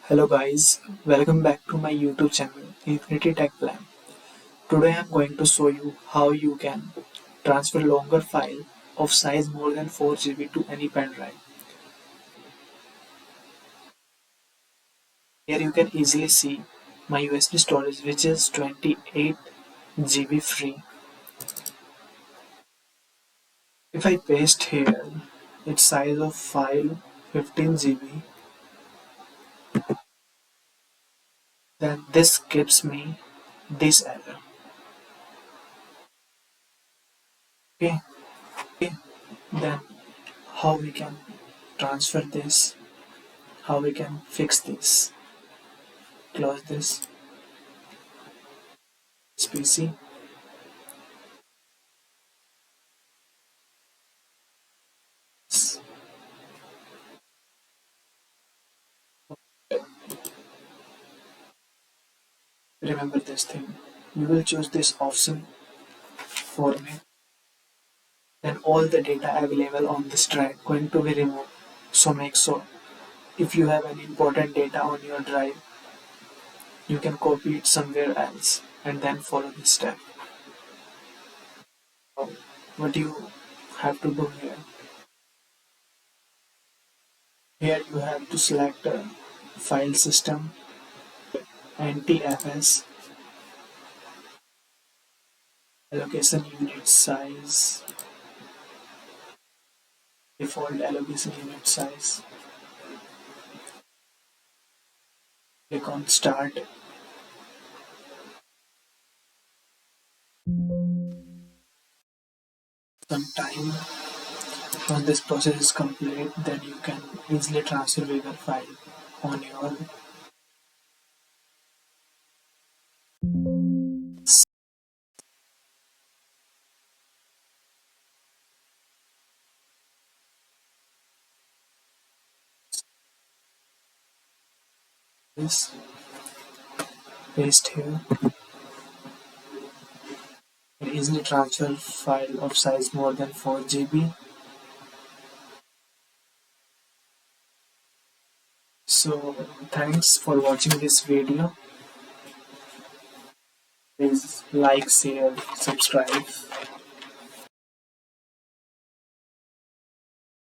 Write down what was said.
Hello guys, welcome back to my YouTube channel Infinity Tech Plan. Today I am going to show you how you can transfer longer file of size more than 4 GB to any pen drive. Here you can easily see my USB storage which is 28 GB free. If I paste here its size of file 15 GB, then this gives me this error. Okay, then how we can transfer this, how we can fix this. Close this PC. Remember this thing. You will choose this option format. Then all the data available on this drive going to be removed. So make sure if you have any important data on your drive, you can copy it somewhere else and then follow this step. So what you have to do here? Here you have to select file system, NTFS, allocation unit size, default allocation unit size. Click on start. Some time. Once this process is complete, then you can easily transfer bigger file on your this paste here and easily transfer file of size more than 4 GB. So thanks for watching this video. Please like, share, subscribe.